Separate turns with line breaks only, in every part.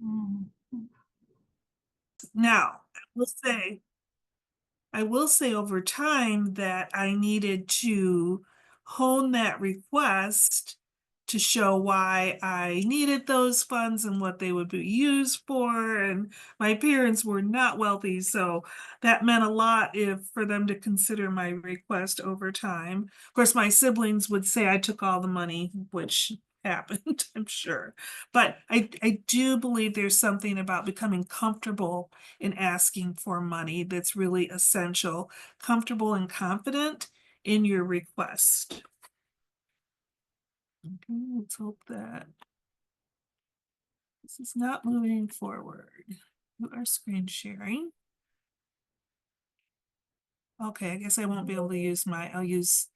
Mm. Now, I will say over time that I needed to hone that request to show why I needed those funds and what they would be used for. And my parents were not wealthy, so that meant a lot if for them to consider my request over time. Of course, my siblings would say I took all the money, which happened, I'm sure. But I do believe there's something about becoming comfortable in asking for money that's really essential, comfortable and confident in your request. Okay, let's hope that this is not moving forward. You are screen sharing. Okay, I guess I won't be able to use I'll use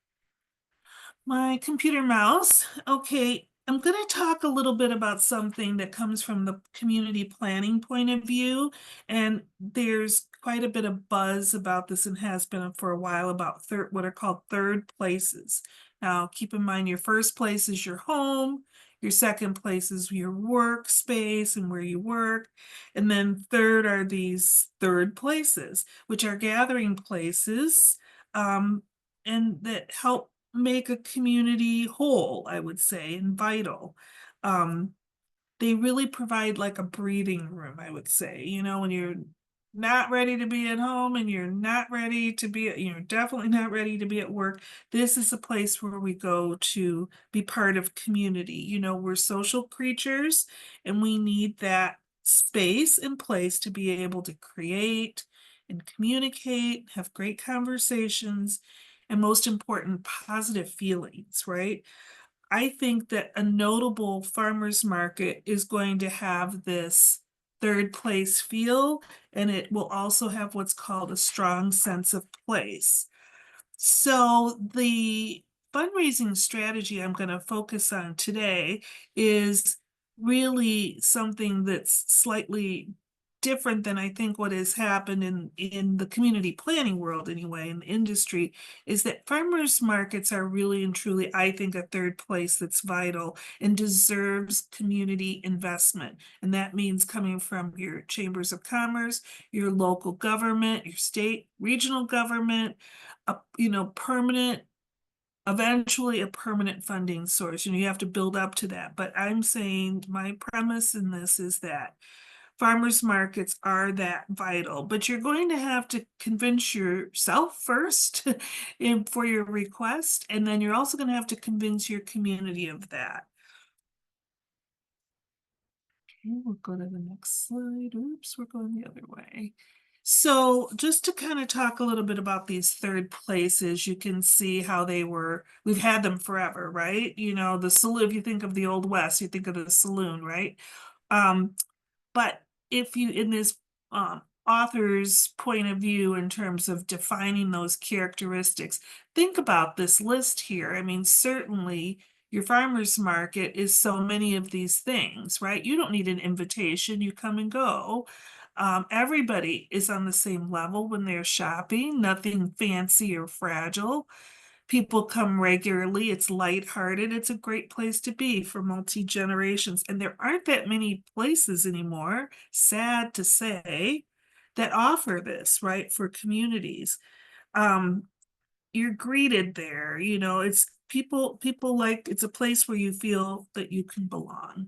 my computer mouse. Okay, I'm going to talk a little bit about something that comes from the community planning point of view. And there's quite a bit of buzz about this and has been for a while about what are called third places. Now, keep in mind your first place is your home. Your second place is your workspace and where you work. And then third are these third places, which are gathering places and that help make a community whole, I would say, and vital. Um, they really provide like a breathing room, I would say. You know, when you're not ready to be at home and you're not ready to be, you're definitely not ready to be at work. This is a place where we go to be part of community. You know, we're social creatures and we need that space and place to be able to create and communicate, have great conversations, and most important, positive feelings, right? I think that a notable farmers market is going to have this third place feel, and it will also have what's called a strong sense of place. So the fundraising strategy I'm going to focus on today is really something that's slightly different than I think what has happened in the community planning world anyway, in the industry, is that farmers markets are really and truly, I think, a third place that's vital and deserves community investment. And that means coming from your chambers of commerce, your local government, your state, regional government, permanent, eventually a permanent funding source. You have to build up to that. But I'm saying my premise in this is that farmers markets are that vital, but you're going to have to convince yourself first for your request, and then you're also going to have to convince your community of that. Okay, we'll go to the next slide. Oops, we're going the other way. So just to kind of talk a little bit about these third places, you can see how we've had them forever, right? You know, the saloon, if you think of the Old West, you think of the saloon, right? Um, but if you, in this author's point of view in terms of defining those characteristics, think about this list here. I mean, certainly your farmer's market is so many of these things, right? You don't need an invitation, you come and go. Everybody is on the same level when they're shopping, nothing fancy or fragile. People come regularly. It's lighthearted. It's a great place to be for multi-generations. And there aren't that many places anymore, sad to say, that offer this, right, for communities. Um, you're greeted there, it's people like it's a place where you feel that you can belong.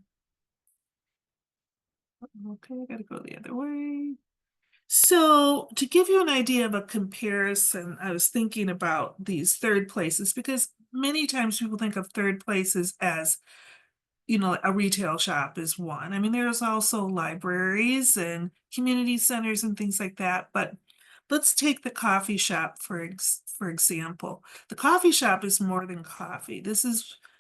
Okay, I gotta go the other way. So, to give you an idea of a comparison, I was thinking about these third places because many times people think of third places as, a retail shop is one. I mean, there's also libraries and community centers and things like that, but let's take the coffee shop for example. The coffee shop is more than coffee.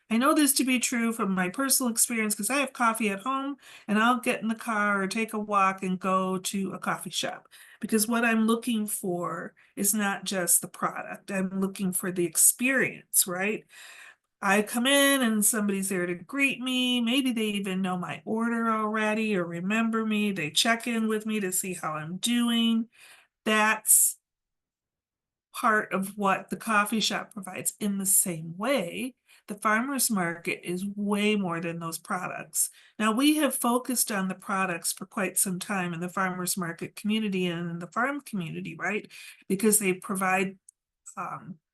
I know this to be true from my personal experience because I have coffee at home and I'll get in the car or take a walk and go to a coffee shop because what I'm looking for is not just the product. I'm looking for the experience, right? I come in and somebody's there to greet me. Maybe they even know my order already or remember me. They check in with me to see how I'm doing. That's part of what the coffee shop provides in the same way. The farmer's market is way more than those products. Now, we have focused on the products for quite some time in the farmer's market community and in the farm community, right? Because they provide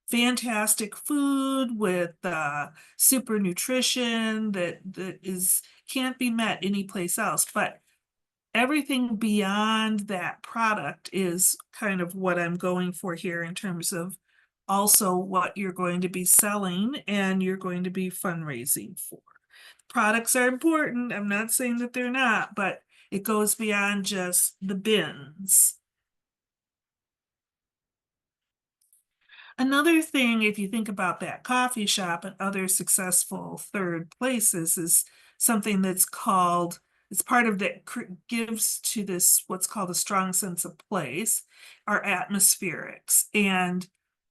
fantastic food with super nutrition that is can't be met anyplace else. But everything beyond that product is kind of what I'm going for here in terms of also what you're going to be selling and you're going to be fundraising for. Products are important. I'm not saying that they're not, but it goes beyond just the bins. Another thing, if you think about that coffee shop and other successful third places, is something that's called, it's part of that gives to this what's called a strong sense of place, are atmospherics. And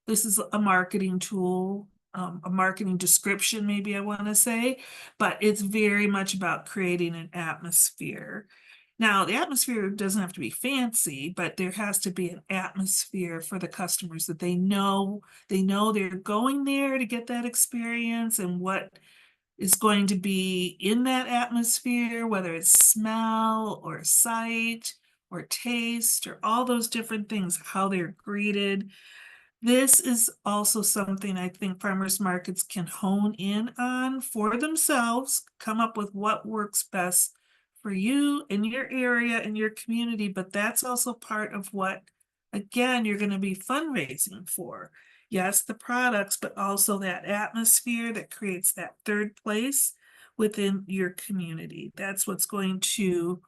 this is a marketing tool, a marketing description, maybe I want to say, but it's very much about creating an atmosphere. Now, the atmosphere doesn't have to be fancy, but there has to be an atmosphere for the customers that they know they're going there to get that experience and what is going to be in that atmosphere, whether it's smell or sight or taste or all those different things, how they're greeted. This is also something I think farmers markets can hone in on for themselves, come up with what works best for you in your area, in your community, but that's also part of what, again, you're going to be fundraising for. Yes, the products, but also that atmosphere that creates that third place within your community. That's what's going to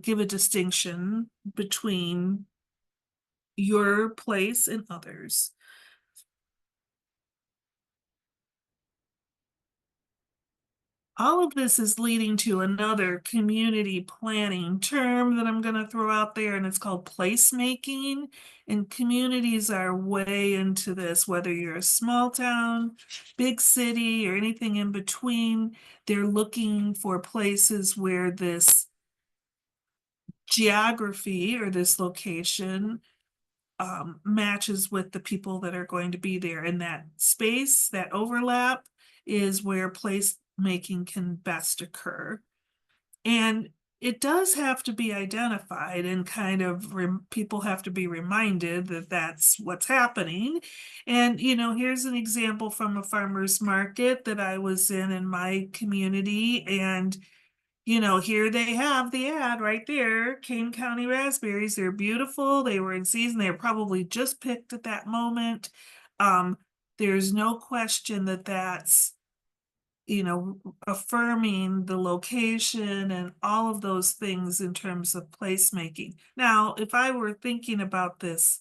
give a distinction between your place and others. All of this is leading to another community planning term that I'm going to throw out there, and it's called placemaking. And communities are way into this, whether you're a small town, big city, or anything in between. They're looking for places where this geography or this location matches with the people that are going to be there. And that space, that overlap, is where placemaking can best occur. And it does have to be identified and kind of people have to be reminded that that's what's happening. And, here's an example from a farmer's market that I was in my community. And here they have the ad right there, Kane County raspberries. They're beautiful. They were in season. They were probably just picked at that moment. Um, there's no question that that's, affirming the location and all of those things in terms of placemaking. Now, if I were thinking about this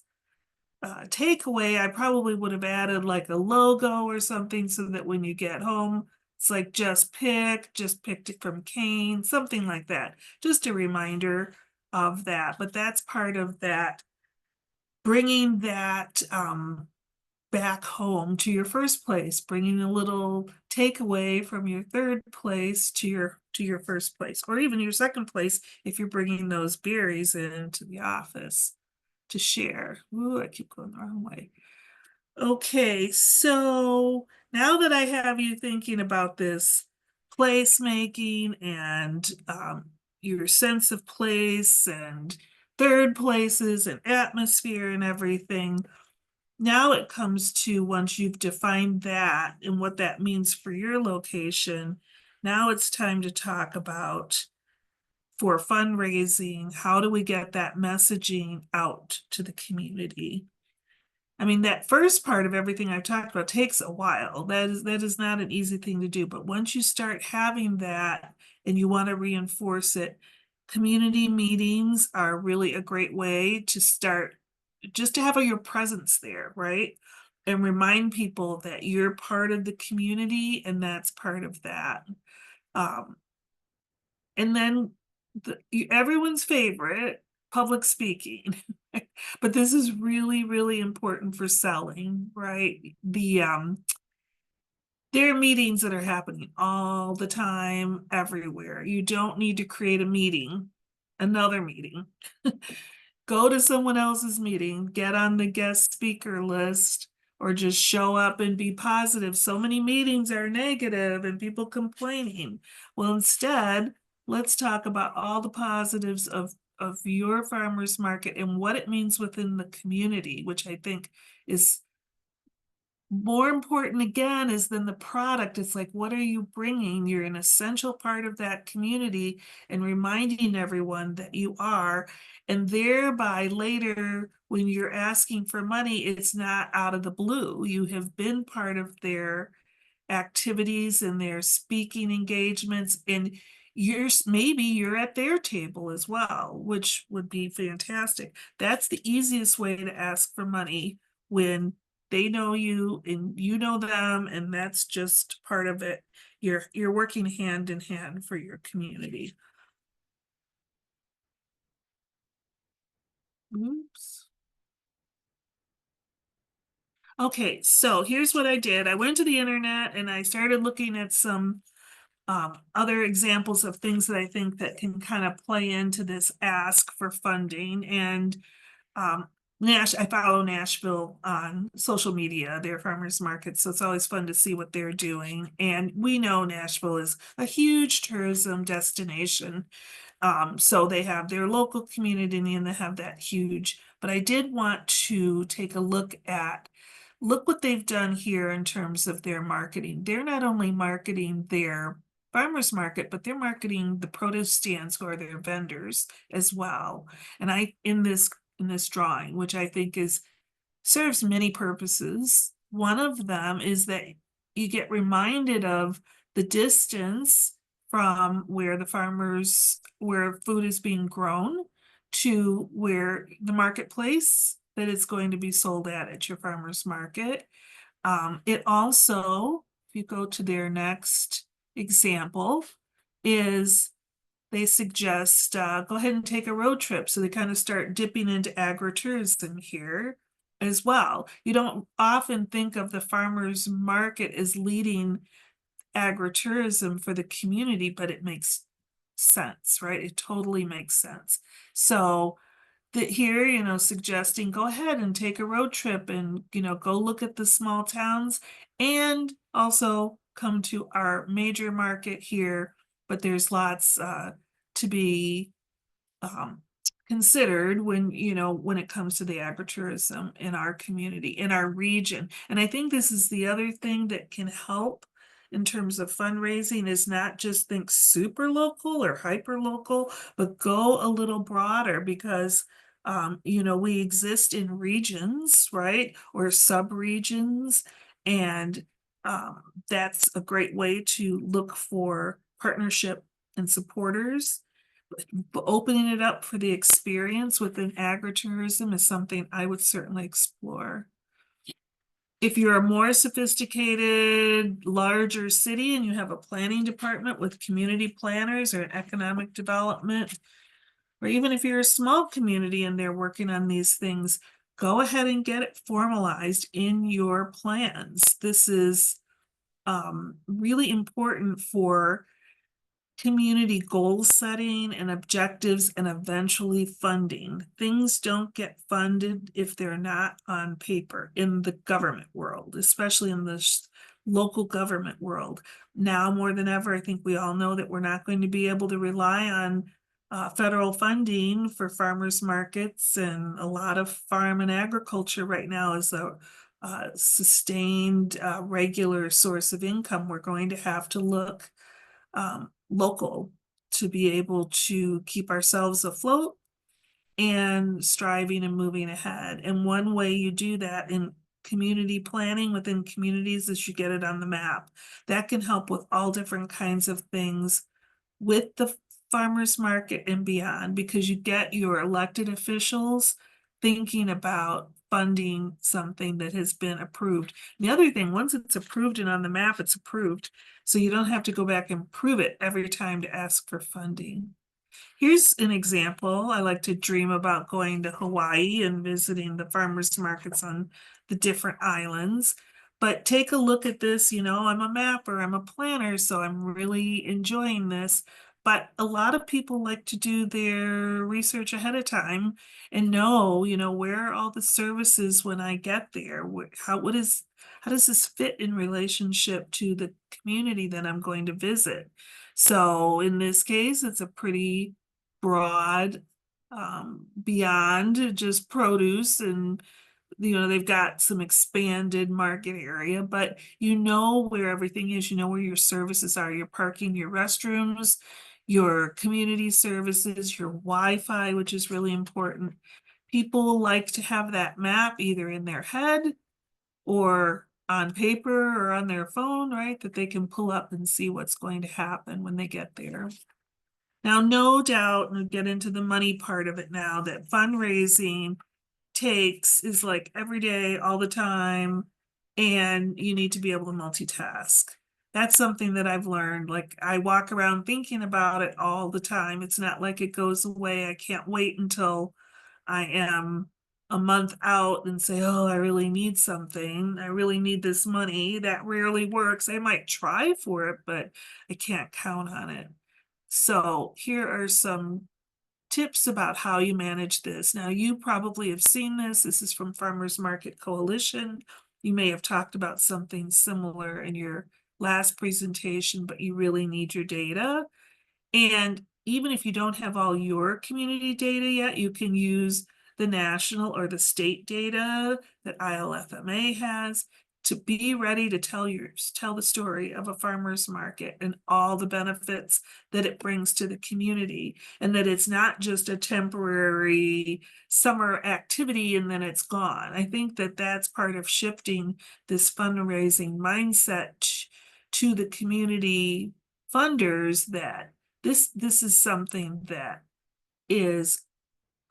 takeaway, I probably would have added like a logo or something so that when you get home, it's like just picked it from Kane, something like that. Just a reminder of that. But that's part of that, bringing that back home to your first place, bringing a little takeaway from your third place to your first place, or even your second place if you're bringing those berries into the office to share. Ooh, I keep going the wrong way. Okay, so now that I have you thinking about this placemaking and your sense of place and third places and atmosphere and everything, now it comes to, once you've defined that and what that means for your location, now it's time to talk about, for fundraising, how do we get that messaging out to the community? I mean, that first part of everything I've talked about takes a while. That is not an easy thing to do. But once you start having that and you want to reinforce it, community meetings are really a great way to start, just to have your presence there, right? And remind people that you're part of the community and that's part of that. Um, and then everyone's favorite, public speaking. But this is really, really important for selling, right? There are meetings that are happening all the time, everywhere. You don't need to create another meeting. Go to someone else's meeting, get on the guest speaker list or just show up and be positive. So many meetings are negative and people complaining. Well, instead, let's talk about all the positives of your farmers market and what it means within the community, which I think is more important again is than the product. It's like, what are you bringing? You're an essential part of that community and reminding everyone that you are. And thereby later, when you're asking for money, it's not out of the blue. You have been part of their activities and their speaking engagements, and maybe you're at their table as well, which would be fantastic. That's the easiest way to ask for money, when they know you and you know them, and that's just part of it. You're working hand in hand for your community. Oops. Okay, so here's what I did. I went to the internet and I started looking at some other examples of things that I think that can kind of play into this ask for funding. And I follow Nashville on social media, their farmers markets, so it's always fun to see what they're doing. And we know Nashville is a huge tourism destination. So they have their local community and they have that huge, but I did want to take a look what they've done here in terms of their marketing. They're not only marketing their farmers market, but they're marketing the produce stands who are their vendors as well. And in this drawing, which I think serves many purposes. One of them is that you get reminded of the distance from where food is being grown to where the marketplace that it's going to be sold at your farmer's market. It also, if you go to their next example, is they suggest go ahead and take a road trip. So they kind of start dipping into agritourism here as well. You don't often think of the farmers market as leading agritourism for the community, but it makes sense, right? It totally makes sense. So that here, suggesting go ahead and take a road trip and, go look at the small towns and also come to our major market here. But there's lots to be um, considered when it comes to the agritourism in our community, in our region. And I think this is the other thing that can help in terms of fundraising, is not just think super local or hyper local, but go a little broader, because we exist in regions, right? Or sub-regions, and that's a great way to look for partnership and supporters. But opening it up for the experience within agritourism is something I would certainly explore. If you're a more sophisticated, larger city and you have a planning department with community planners or economic development, or even if you're a small community and they're working on these things, go ahead and get it formalized in your plans. This is really important for community goal setting and objectives, and eventually funding. Things don't get funded if they're not on paper in the government world, especially in the local government world. Now more than ever, I think we all know that we're not going to be able to rely on federal funding for farmers markets, and a lot of farm and agriculture right now is a sustained regular source of income. We're going to have to look local to be able to keep ourselves afloat and striving and moving ahead. And one way you do that in community planning within communities is you get it on the map. That can help with all different kinds of things with the farmers market and beyond, because you get your elected officials thinking about funding something that has been approved. And the other thing, once it's approved and on the map, it's approved. So you don't have to go back and prove it every time to ask for funding. Here's an example. I like to dream about going to Hawaii and visiting the farmers markets on the different islands. But take a look at this. I'm a mapper, I'm a planner, so I'm really enjoying this. But a lot of people like to do their research ahead of time and know, where are all the services when I get there? How does this fit in relationship to the community that I'm going to visit? So in this case, it's a pretty broad, beyond just produce, and they've got some expanded market area, but you know where everything is, you know where your services are, your parking, your restrooms, your community services, your Wi-Fi, which is really important. People like to have that map either in their head or on paper or on their phone, right? That they can pull up and see what's going to happen when they get there. Now, no doubt, and we'll get into the money part of it now, that fundraising is like every day, all the time, and you need to be able to multitask. That's something that I've learned. Like, I walk around thinking about it all the time. It's not like it goes away. I can't wait until I am a month out and say, oh, I really need something. I really need this money. That rarely works. I might try for it, but I can't count on it. So here are some tips about how you manage this. Now, you probably have seen this. This is from Farmers Market Coalition. You may have talked about something similar in your last presentation, but you really need your data. And even if you don't have all your community data yet, you can use the national or the state data that ILFMA has to be ready to tell the story of a farmer's market and all the benefits that it brings to the community, and that it's not just a temporary summer activity and then it's gone. I think that that's part of shifting this fundraising mindset to the community funders, that this is something that is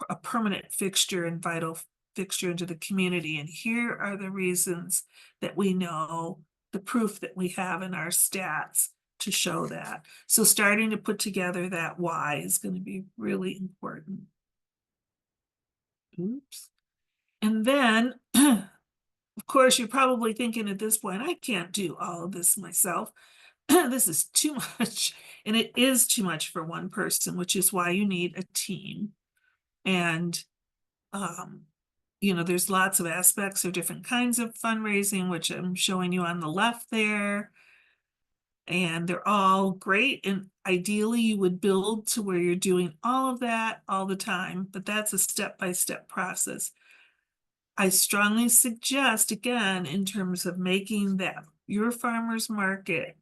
a permanent fixture and vital fixture into the community. And here are the reasons that we know, the proof that we have in our stats to show that. So starting to put together that why is going to be really important. Oops. And then, of course, you're probably thinking at this point, I can't do all of this myself. This is too much, and it is too much for one person, which is why you need a team. And there's lots of aspects of different kinds of fundraising, which I'm showing you on the left there. And they're all great. And ideally, you would build to where you're doing all of that all the time, but that's a step-by-step process. I strongly suggest, again, in terms of making that your farmer's market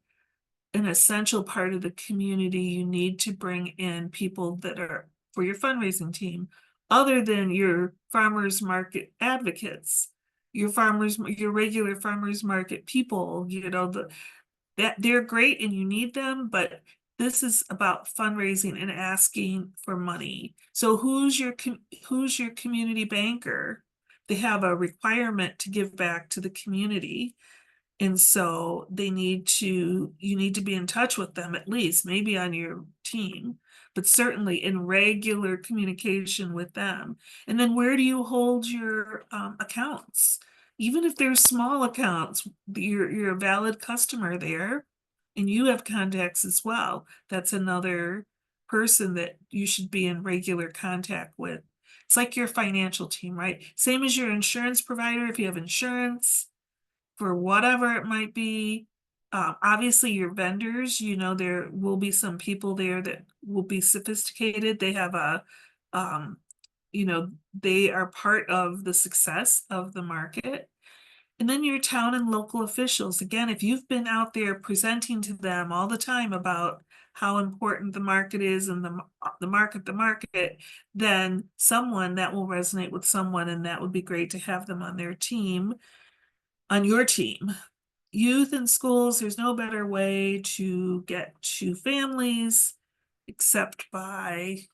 an essential part of the community, you need to bring in people that are for your fundraising team, other than your farmers market advocates, your regular farmers market people, that they're great and you need them, but this is about fundraising and asking for money. So who's your community banker? They have a requirement to give back to the community. And so you need to be in touch with them, at least maybe on your team, but certainly in regular communication with them. And then where do you hold your accounts? Even if they're small accounts, you're a valid customer there, and you have contacts as well. That's another person that you should be in regular contact with. It's like your financial team, right? Same as your insurance provider. If you have insurance, for whatever it might be. Obviously, your vendors, there will be some people there that will be sophisticated. They have they are part of the success of the market. And then your town and local officials. Again, if you've been out there presenting to them all the time about how important the market is and the market, then someone that will resonate with someone, and that would be great to have them on their team, on your team. Youth in schools, there's no better way to get to families except by,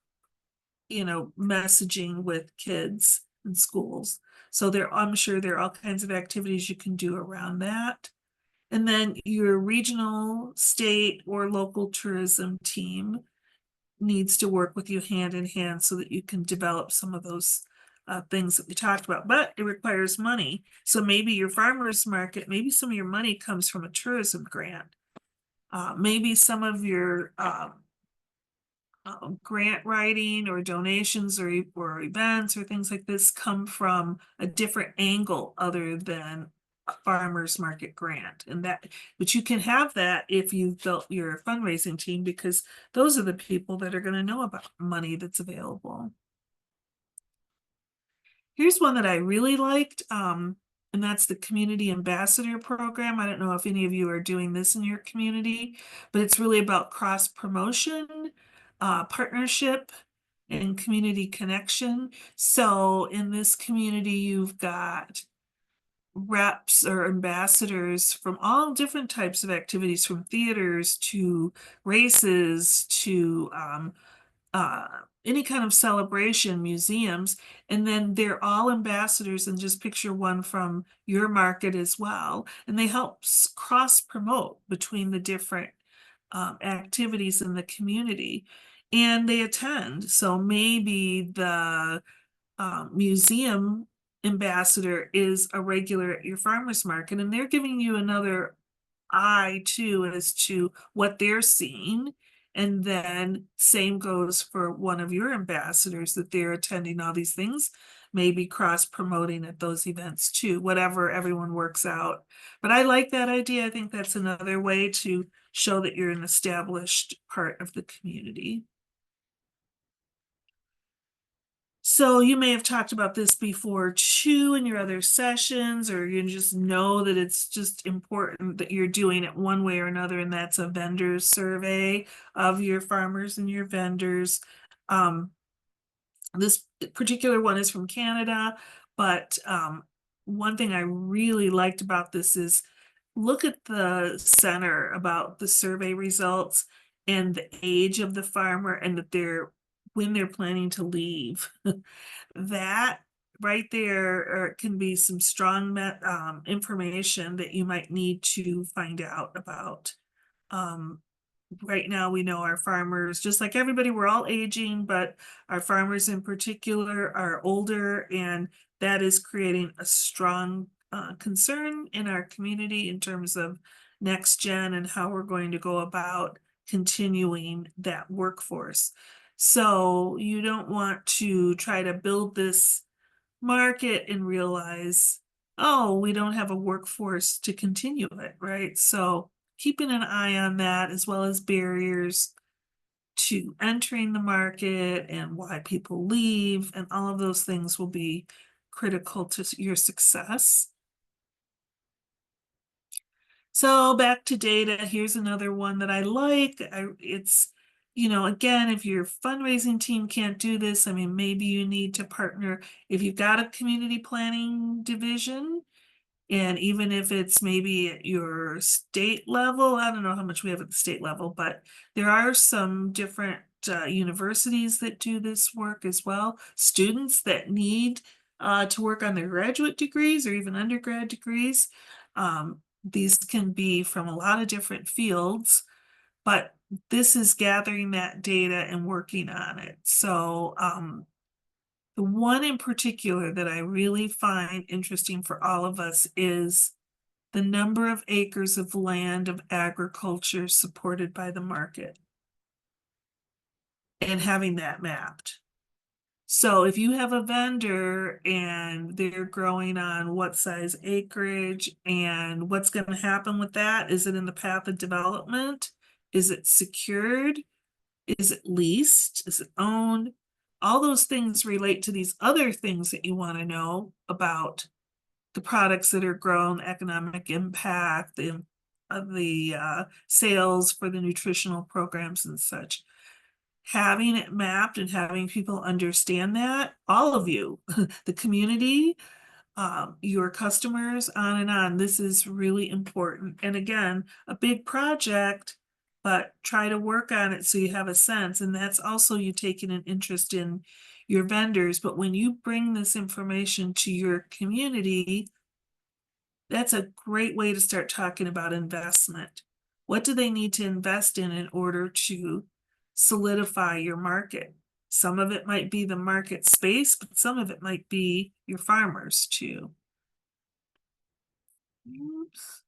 messaging with kids in schools. So I'm sure there are all kinds of activities you can do around that. And then your regional, state, or local tourism team needs to work with you hand in hand so that you can develop some of those things that we talked about, but it requires money. So maybe your farmer's market, maybe some of your money comes from a tourism grant. Maybe some of your grant writing or donations or events or things like this come from a different angle other than a farmer's market grant. And that, but you can have that if you've built your fundraising team, because those are the people that are going to know about money that's available. Here's one that I really liked, and that's the Community Ambassador Program. I don't know if any of you are doing this in your community, but it's really about cross promotion, partnership, and community connection. So in this community, you've got reps or ambassadors from all different types of activities, from theaters to races to uh, any kind of celebration, museums, and then they're all ambassadors, and just picture one from your market as well. And they help cross promote between the different activities in the community. And they attend. So maybe the museum ambassador is a regular at your farmer's market, and they're giving you another eye too as to what they're seeing. And then same goes for one of your ambassadors, that they're attending all these things, maybe cross promoting at those events too, whatever everyone works out. But I like that idea. I think that's another way to show that you're an established part of the community. So you may have talked about this before too in your other sessions, or you just know that it's just important that you're doing it one way or another, and that's a vendor survey of your farmers and your vendors. This particular one is from Canada, but one thing I really liked about this is look at the center about the survey results and the age of the farmer, and that they're when they're planning to leave. That right there can be some strong information that you might need to find out about. Um, right now we know our farmers, just like everybody, we're all aging, but our farmers in particular are older, and that is creating a strong concern in our community in terms of next gen and how we're going to go about continuing that workforce. So you don't want to try to build this market and realize, oh, we don't have a workforce to continue it, right? So keeping an eye on that, as well as barriers to entering the market and why people leave, and all of those things will be critical to your success. So back to data, here's another one that I like. It's, again, if your fundraising team can't do this, I mean, maybe you need to partner. If you've got a community planning division, and even if it's maybe at your state level, I don't know how much we have at the state level, but there are some different universities that do this work as well. Students that need to work on their graduate degrees or even undergrad degrees. These can be from a lot of different fields, but this is gathering that data and working on it. So the one in particular that I really find interesting for all of us is the number of acres of land of agriculture supported by the market, and having that mapped. So if you have a vendor and they're growing on what size acreage, and what's going to happen with that, is it in the path of development? Is it secured? Is it leased? Is it owned? All those things relate to these other things that you want to know about the products that are grown, economic impact, the sales for the nutritional programs and such. Having it mapped and having people understand that, all of you, the community, your customers, on and on. This is really important. And again, a big project, but try to work on it so you have a sense. And that's also you taking an interest in your vendors. But when you bring this information to your community, that's a great way to start talking about investment. What do they need to invest in order to solidify your market? Some of it might be the market space, but some of it might be your farmers too. Oops.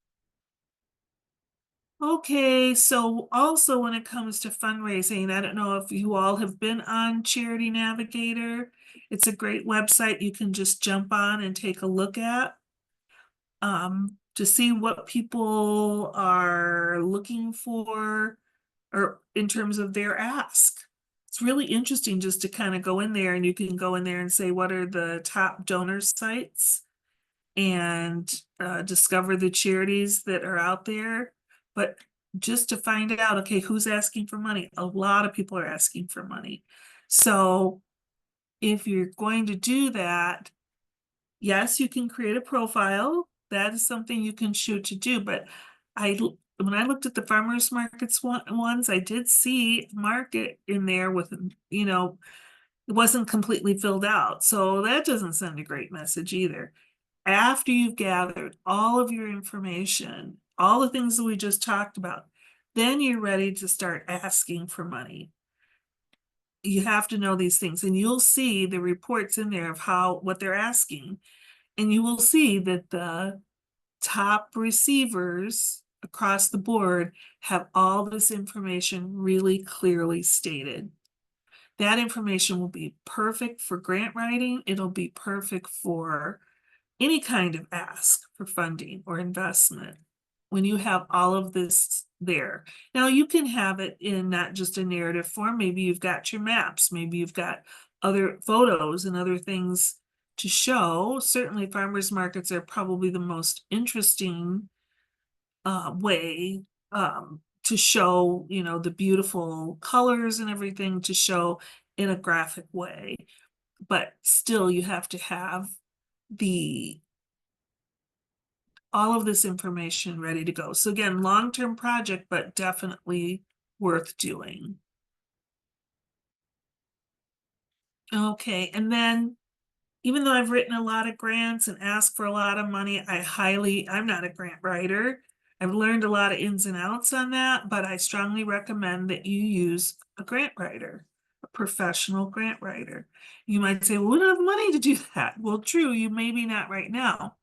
Okay, so also when it comes to fundraising, I don't know if you all have been on Charity Navigator. It's a great website you can just jump on and take a look at to see what people are looking for or in terms of their ask. It's really interesting just to kind of go in there and you can go in there and say, what are the top donor sites? And discover the charities that are out there. But just to find out, okay, who's asking for money? A lot of people are asking for money. So if you're going to do that, yes, you can create a profile. That is something you can shoot to do. But when I looked at the farmers markets ones, I did see market in there with, it wasn't completely filled out. So that doesn't send a great message either. After you've gathered all of your information, all the things that we just talked about, then you're ready to start asking for money. You have to know these things, and you'll see the reports in there of what they're asking. And you will see that the top receivers across the board have all this information really clearly stated. That information will be perfect for grant writing. It'll be perfect for any kind of ask for funding or investment when you have all of this there. Now you can have it in not just a narrative form. Maybe you've got your maps, maybe you've got other photos and other things to show. Certainly farmers markets are probably the most interesting way to show, the beautiful colors and everything to show in a graphic way. But still you have to have the all of this information ready to go. So again, long-term project, but definitely worth doing. Okay, and then even though I've written a lot of grants and asked for a lot of money, I'm not a grant writer. I've learned a lot of ins and outs on that, but I strongly recommend that you use a grant writer, a professional grant writer. You might say, well, we don't have money to do that. Well, true, you maybe not right now,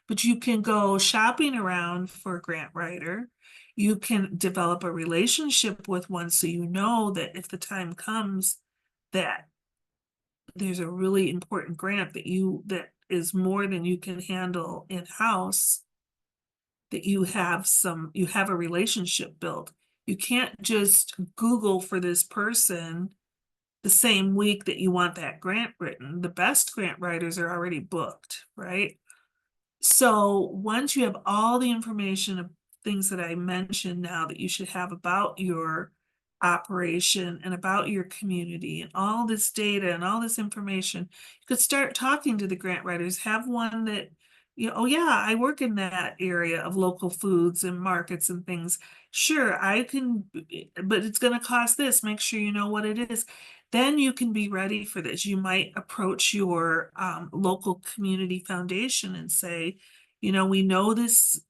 but you can go shopping around for a grant writer. You can develop a relationship with one so you know that if the time comes that there's a really important grant that is more than you can handle in-house, that you have a relationship built. You can't just Google for this person the same week that you want that grant written. The best grant writers are already booked, right? So once you have all the information of things that I mentioned now that you should have about your operation and about your community and all this data and all this information, you could start talking to the grant writers. Have one that, oh yeah, I work in that area of local foods and markets and things. Sure, I can, but it's going to cost this. Make sure you know what it is. Then you can be ready for this. You might approach your local community foundation and say, we know this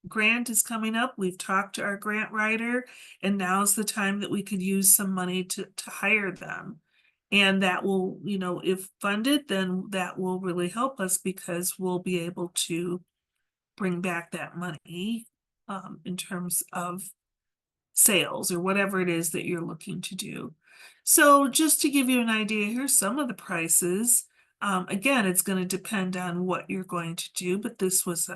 grant is coming up. We've talked to our grant writer, and now's the time that we could use some money to hire them. And that will, if funded, then that will really help us because we'll be able to bring back that money in terms of sales or whatever it is that you're looking to do. So just to give you an idea, here's some of the prices. Again, it's going to depend on what you're going to do, but this was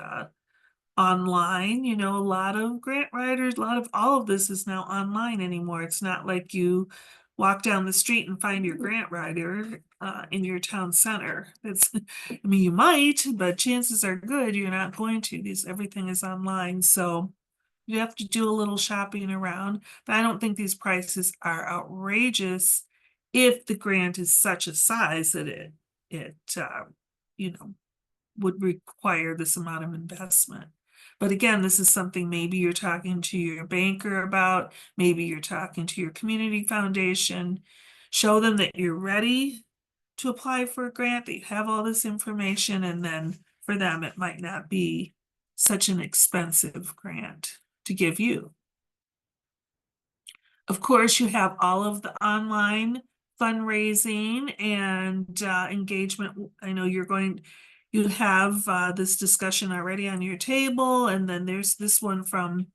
online. A lot of grant writers, a lot of all of this is now online anymore. It's not like you walk down the street and find your grant writer in your town center. I mean, you might, but chances are good you're not going to. Everything is online, so you have to do a little shopping around, but I don't think these prices are outrageous if the grant is such a size that it you know, would require this amount of investment. But again, this is something maybe you're talking to your banker about, maybe you're talking to your community foundation. Show them that you're ready to apply for a grant, that you have all this information, and then for them, it might not be such an expensive grant to give you. Of course, you have all of the online fundraising and engagement. I know you have this discussion already on your table, and then there's this one from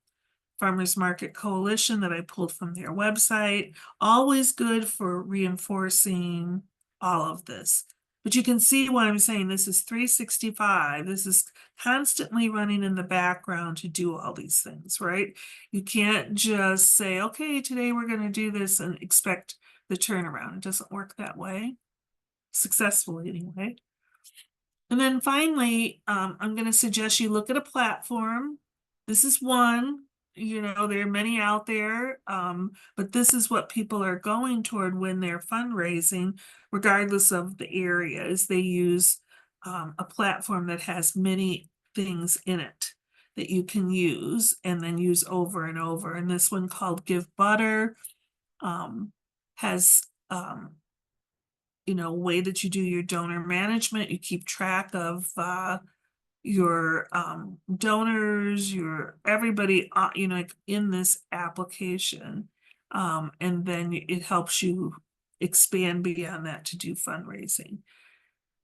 Farmers Market Coalition that I pulled from their website. Always good for reinforcing all of this. But you can see what I'm saying. This is 365. This is constantly running in the background to do all these things, right? You can't just say, okay, today we're going to do this and expect the turnaround. It doesn't work that way, successfully anyway. And then finally, I'm going to suggest you look at a platform. This is one, there are many out there, but this is what people are going toward when they're fundraising, regardless of the area, is they use a platform that has many things in it that you can use and then use over and over. And this one called Give Butter has way that you do your donor management. You keep track of your donors, your everybody, like in this application. And then it helps you expand beyond that to do fundraising.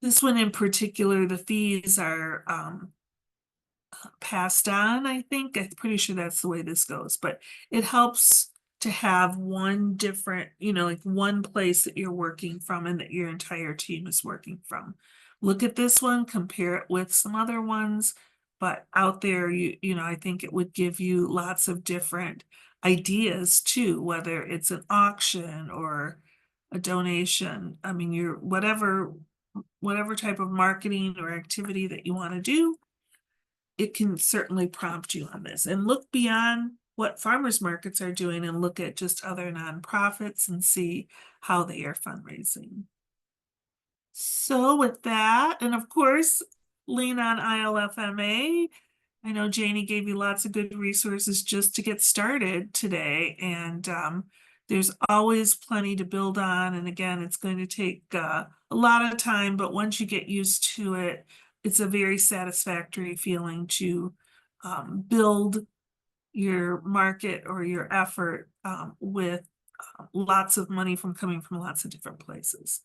This one in particular, the fees are passed on, I think. I'm pretty sure that's the way this goes, but it helps to have one different, like one place that you're working from and that your entire team is working from. Look at this one, compare it with some other ones, but out there, I think it would give you lots of different ideas too, whether it's an auction or a donation. I mean, whatever type of marketing or activity that you want to do, it can certainly prompt you on this. And look beyond what farmers markets are doing and look at just other nonprofits and see how they are fundraising. So with that, and of course, lean on ILFMA. I know Janie gave you lots of good resources just to get started today, and there's always plenty to build on. And again, it's going to take a lot of time, but once you get used to it, it's a very satisfactory feeling to build your market or your effort with lots of money coming from lots of different places.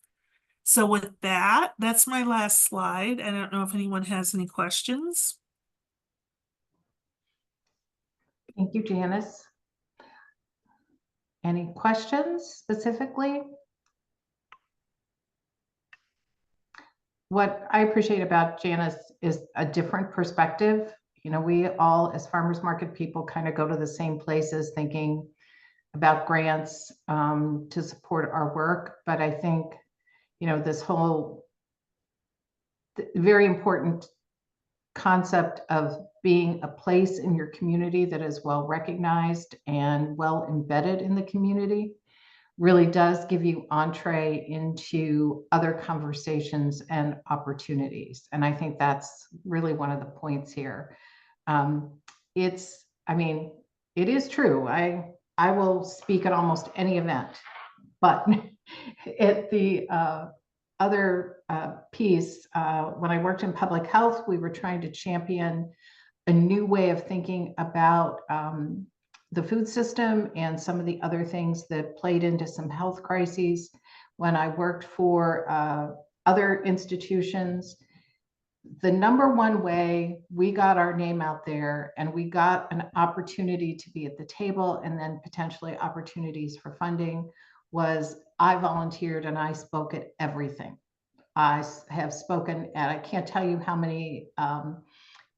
So with that, that's my last slide. I don't know if anyone has any questions.
Thank you, Janice. Any questions specifically? What I appreciate about Janice is a different perspective. We all, as farmers market people, kind of go to the same places thinking about grants to support our work. But I think, this whole very important concept of being a place in your community that is well recognized and well embedded in the community really does give you entree into other conversations and opportunities. And I think that's really one of the points here. It is true. I will speak at almost any event, but at the other piece, when I worked in public health, we were trying to champion a new way of thinking about the food system and some of the other things that played into some health crises. When I worked for other institutions, the number one way we got our name out there and we got an opportunity to be at the table and then potentially opportunities for funding was I volunteered and I spoke at everything. I have spoken at, I can't tell you how many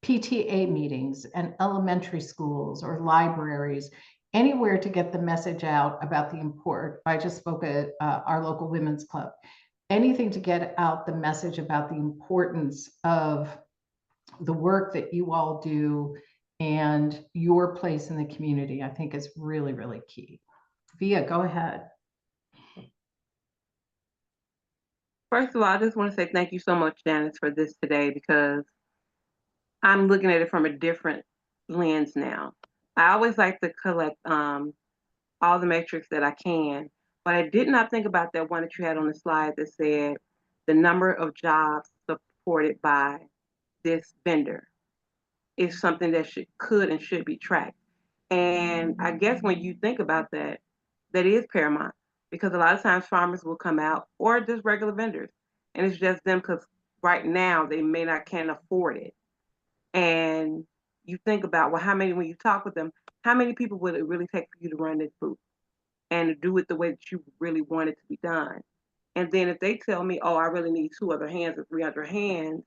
PTA meetings and elementary schools or libraries, anywhere to get the message out about the import. I just spoke at our local women's club. Anything to get out the message about the importance of the work that you all do and your place in the community, I think is really, really key. Via, go ahead.
First of all, I just want to say thank you so much, Janice, for this today, because I'm looking at it from a different lens now. I always like to collect all the metrics that I can, but I did not think about that one that you had on the slide that said the number of jobs supported by this vendor is something that could and should be tracked. And I guess when you think about that, that is paramount, because a lot of times farmers will come out or just regular vendors, and it's just them because right now they can't afford it. And you think about, well, how many, when you talk with them, how many people would it really take for you to run this booth and to do it the way that you really want it to be done? And then if they tell me, oh, I really need 2 other hands or 300 hands,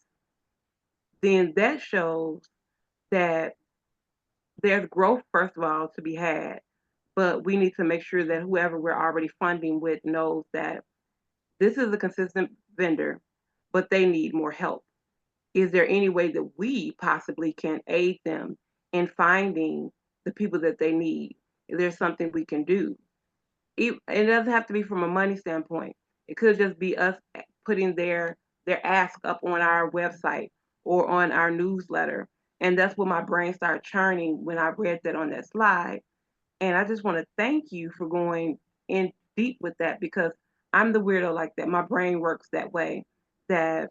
then that shows that there's growth, first of all, to be had. But we need to make sure that whoever we're already funding with knows that this is a consistent vendor, but they need more help. Is there any way that we possibly can aid them in finding the people that they need? Is there something we can do? It doesn't have to be from a money standpoint. It could just be us putting their ask up on our website or on our newsletter. And that's what my brain started churning when I read that on that slide. And I just want to thank you for going in deep with that, because I'm the weirdo like that. My brain works that way, that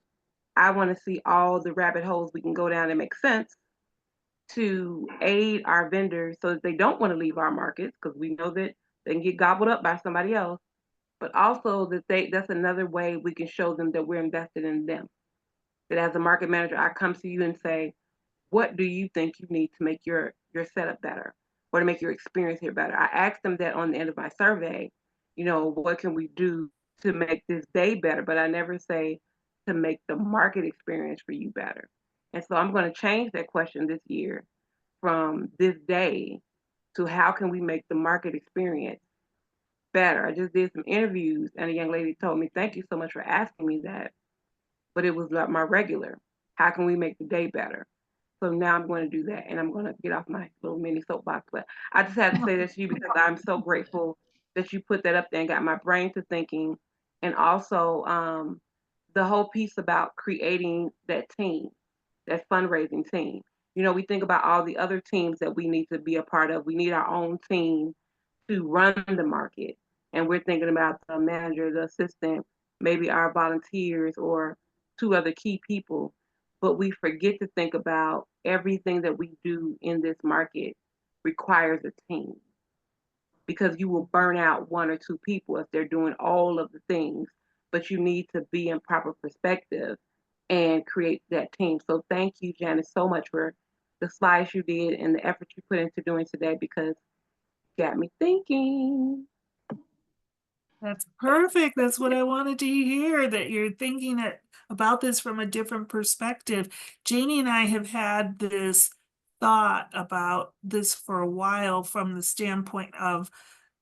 I want to see all the rabbit holes we can go down and make sense to aid our vendors so that they don't want to leave our markets, because we know that they can get gobbled up by somebody else, but also that that's another way we can show them that we're invested in them. That as a market manager, I come to you and say, what do you think you need to make your setup better or to make your experience here better? I ask them that on the end of my survey, what can we do to make this day better? But I never say to make the market experience for you better. And so I'm going to change that question this year from this day to how can we make the market experience better? I just did some interviews and a young lady told me, thank you so much for asking me that, but it was not my regular. How can we make the day better? So now I'm going to do that, and I'm going to get off my little mini soapbox. But I just had to say that to you because I'm so grateful that you put that up there and got my brain to thinking. And also the whole piece about creating that team, that fundraising team. We think about all the other teams that we need to be a part of. We need our own team to run the market. And we're thinking about the manager, the assistant, maybe our volunteers or 2 other key people. But we forget to think about everything that we do in this market requires a team, because you will burn out 1 or 2 people if they're doing all of the things. But you need to be in proper perspective and create that team. So thank you, Janice, so much for the slides you did and the effort you put into doing today, because it got me thinking.
That's perfect. That's what I wanted to hear, that you're thinking about this from a different perspective. Janie and I have had this thought about this for a while from the standpoint of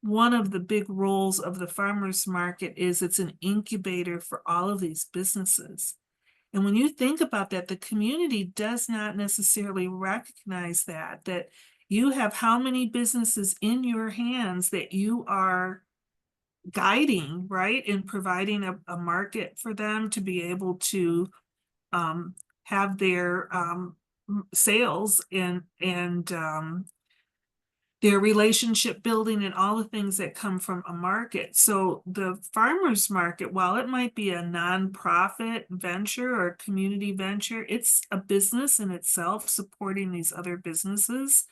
one of the big roles of the farmers market is it's an incubator for all of these businesses. And when you think about that, the community does not necessarily recognize that you have how many businesses in your hands that you are guiding, right? And providing a market for them to be able to have their sales and their relationship building and all the things that come from a market. So the farmers market, while it might be a nonprofit venture or a community venture, it's a business in itself supporting these other businesses.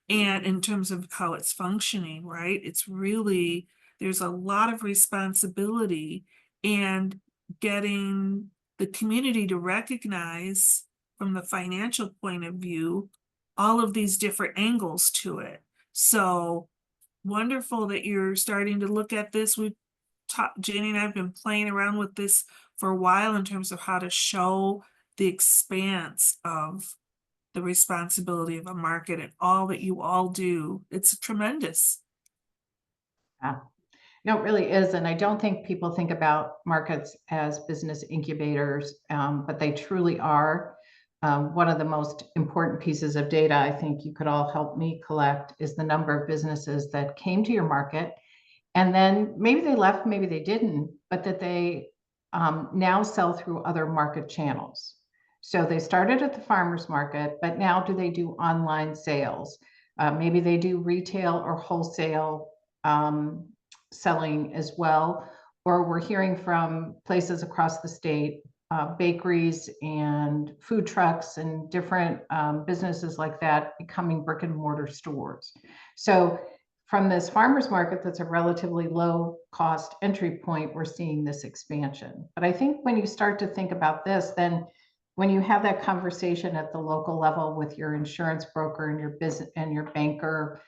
And in terms of how it's functioning, right? It's really, there's a lot of responsibility, and getting the community to recognize from the financial point of view all of these different angles to it. So wonderful that you're starting to look at this. Janie and I have been playing around with this for a while in terms of how to show the expanse of the responsibility of a market and all that you all do. It's tremendous.
Yeah. No, it really is. And I don't think people think about markets as business incubators, but they truly are. One of the most important pieces of data I think you could all help me collect is the number of businesses that came to your market, and then maybe they left, maybe they didn't, but that they now sell through other market channels. So they started at the farmers market, but now do they do online sales? Maybe they do retail or wholesale selling as well. Or we're hearing from places across the state, bakeries and food trucks and different businesses like that becoming brick and mortar stores. So from this farmers market, that's a relatively low cost entry point, we're seeing this expansion. But I think when you start to think about this, then when you have that conversation at the local level with your insurance broker and your business and your banker,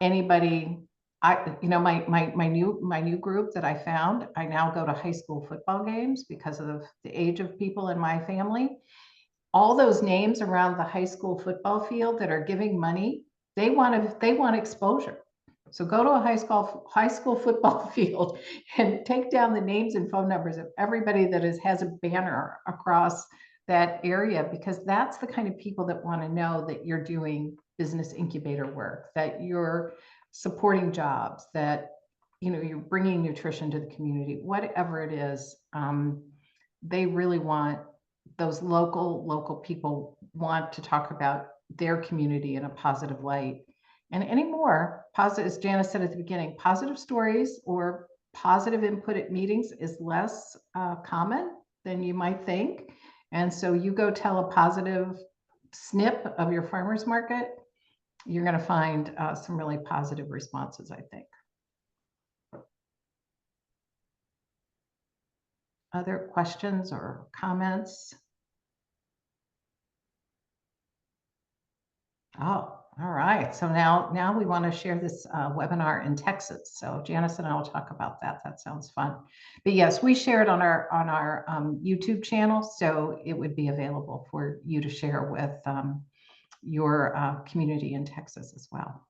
Anybody, my new group that I found, I now go to high school football games because of the age of people in my family. All those names around the high school football field that are giving money, they want exposure. So go to a high school football field and take down the names and phone numbers of everybody that has a banner across that area, because that's the kind of people that want to know that you're doing business incubator work, that you're supporting jobs, that you're bringing nutrition to the community, whatever it is. They really want, those local people want to talk about their community in a positive light. And anymore, positive, as Janice said at the beginning, positive stories or positive input at meetings is less common than you might think. And so you go tell a positive snip of your farmers market, you're going to find some really positive responses, I think. Other questions or comments? Oh, all right. So now we want to share this webinar in Texas. So Janice and I will talk about that. That sounds fun. But yes, we share it on our YouTube channel, so it would be available for you to share with your community in Texas as well.